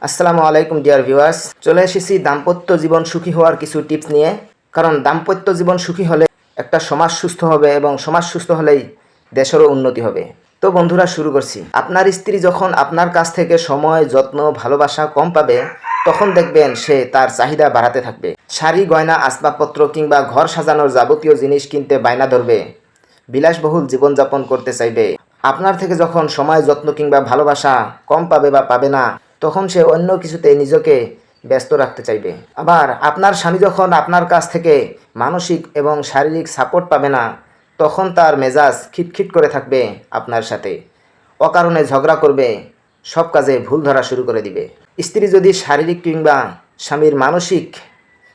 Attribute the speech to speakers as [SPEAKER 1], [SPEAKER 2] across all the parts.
[SPEAKER 1] আসসালামু আলাইকুম dear viewers, চলে এসেছি দাম্পত্য জীবন সুখী হওয়ার কিছু টিপস নিয়ে। কারণ দাম্পত্য জীবন সুখী হলে একটা সমাজ সুস্থ হবে এবং সমাজ সুস্থ হলেই দেশেরও উন্নতি হবে। তো বন্ধুরা, শুরু করছি। আপনার স্ত্রী যখন আপনার কাছ থেকে সময়, যত্ন, ভালোবাসা কম পাবে, তখন দেখবেন সে তার চাহিদা বাড়াতে থাকবে। শাড়ি, গয়না, আসবাবপত্র কিংবা ঘর সাজানোর যাবতীয় জিনিস কিনতে বায়না ধরবে, বিলাসবহুল জীবনযাপন করতে চাইবে। আপনার থেকে যখন সময়, যত্ন কিংবা ভালোবাসা কম পাবে বা পাবে না, তখন সে অন্য কিছুতে নিজেকে ব্যস্ত রাখতে চাইবে। আবার আপনার স্বামী যখন আপনার কাছ থেকে মানসিক এবং শারীরিক সাপোর্ট পাবে না, তখন তার মেজাজ খিটখিট করে থাকবে আপনার সাথে, অকারণে ঝগড়া করবে, সব কাজে ভুল ধরা শুরু করে দিবে। স্ত্রী যদি শারীরিক কিংবা স্বামীর মানসিক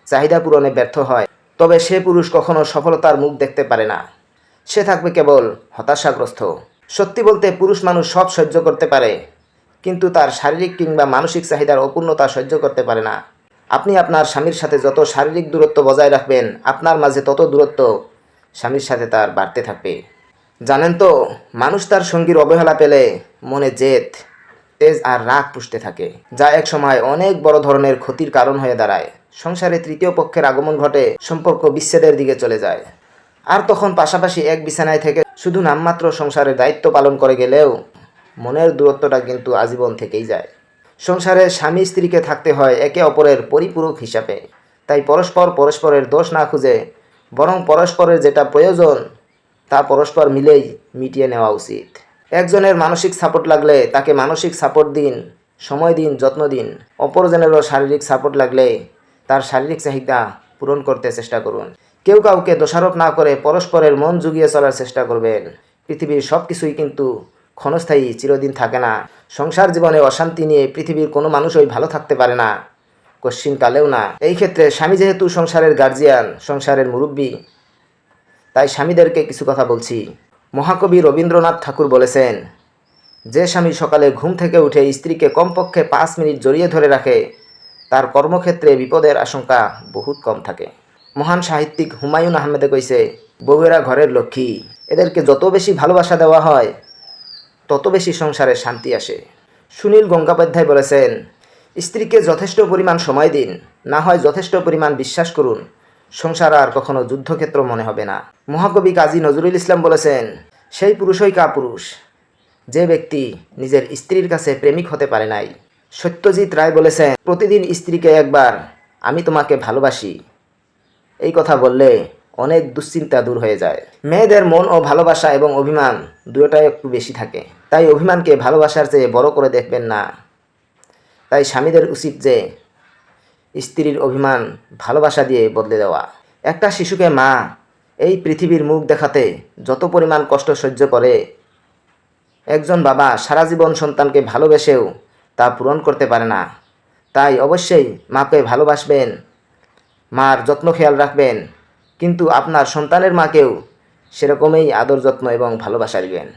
[SPEAKER 1] চাহিদা পূরণে ব্যর্থ হয়, তবে সে পুরুষ কখনো সফলতার মুখ দেখতে পারে না। সে থাকবে কেবল হতাশাগ্রস্ত। সত্যি বলতে, পুরুষ মানুষ সব সহ্য করতে পারে, কিন্তু তার শারীরিক কিংবা মানসিক চাহিদার অপূর্ণতা সহ্য করতে পারে না। আপনি আপনার স্বামীর সাথে যত শারীরিক দূরত্ব বজায় রাখবেন, আপনার মাঝে তত দূরত্ব স্বামীর সাথে তার বাড়তে থাকবে। জানেন তো, মানুষ তার সঙ্গীর অবহেলা পেলে মনে জেদ, তেজ আর রাগ পুষতে থাকে, যা এক সময় অনেক বড় ধরনের ক্ষতির কারণ হয়ে দাঁড়ায়। সংসারে তৃতীয় পক্ষের আগমন ঘটে, সম্পর্ক বিচ্ছেদের দিকে চলে যায়। আর তখন পাশাপাশি এক বিছানায় থেকে শুধু নামমাত্র সংসারের দায়িত্ব পালন করে গেলেও মনের দূরত্বটা কিন্তু আজীবন থেকেই যায়। সংসারে স্বামী স্ত্রীকে থাকতে হয় একে অপরের পরিপূরক হিসাবে। তাই পরস্পরের দোষ না খুঁজে বরং পরস্পরের যেটা প্রয়োজন তা পরস্পর মিলেই মিটিয়ে নেওয়া উচিত। একজনের মানসিক সাপোর্ট লাগলে তাকে মানসিক সাপোর্ট দিন, সময় দিন, যত্ন দিন। অপরজনেরও শারীরিক সাপোর্ট লাগলে তার শারীরিক চাহিদা পূরণ করতে চেষ্টা করুন। কেউ কাউকে দোষারোপ না করে পরস্পরের মন জুগিয়ে চলার চেষ্টা করবেন। পৃথিবীর সব কিছুই কিন্তু ক্ষণস্থায়ী, চিরদিন থাকে না। সংসার জীবনে অশান্তি নিয়ে পৃথিবীর কোনো মানুষই ভালো থাকতে পারে না, কশ্চিনকালেও না। এই ক্ষেত্রে স্বামী যেহেতু সংসারের গার্জিয়ান, সংসারের মুরব্বী, তাই স্বামীদেরকে কিছু কথা বলছি। মহাকবি রবীন্দ্রনাথ ঠাকুর বলেছেন, যে স্বামী সকালে ঘুম থেকে উঠে স্ত্রীকে কমপক্ষে 5 মিনিট জড়িয়ে ধরে রাখে, তার কর্মক্ষেত্রে বিপদের আশঙ্কা বহুত কম থাকে। মহান সাহিত্যিক হুমায়ুন আহমেদে কইছে, বউয়েরা ঘরের লক্ষ্মী, এদেরকে যত বেশি ভালোবাসা দেওয়া হয় তত বেশি সংসারে শান্তি আসে। সুনীল গঙ্গোপাধ্যায় বলেছেন, স্ত্রীকে যথেষ্ট পরিমাণ সময় দিন, না হয় যথেষ্ট পরিমাণ বিশ্বাস করুন, সংসার আর কখনো যুদ্ধক্ষেত্র মনে হবে না। মহাকবি কাজী নজরুল ইসলাম বলেছেন, সেই পুরুষই কাপুরুষ যে ব্যক্তি নিজের স্ত্রীর কাছে প্রেমিক হতে পারে নাই। সত্যজিৎ রায় বলেছেন, প্রতিদিন স্ত্রীকে একবার আমি তোমাকে ভালোবাসি এই কথা বললে অনেক দুশ্চিন্তা দূর হয়ে যায়। মেয়েদের মন ও ভালোবাসা এবং অভিমান দুটোটাই একটু বেশি থাকে, তাই অভিমানকে ভালোবাসার চেয়ে বড় করে দেখবেন না। তাই স্বামীদের উচিত যে স্ত্রীর অভিমান ভালোবাসা দিয়ে বদলে দেওয়া। একটা শিশুকে মা এই পৃথিবীর মুখ দেখাতে যত পরিমাণ কষ্ট সহ্য করে, একজন বাবা সারা জীবন সন্তানকে ভালোবেসেও তা পূরণ করতে পারে না। তাই অবশ্যই মাকে ভালোবাসবেন, মার যত্ন খেয়াল রাখবেন, কিন্তু আপনার সন্তানের মাকেও সেরকমই আদর, যত্ন এবং ভালোবাসা দিবেন।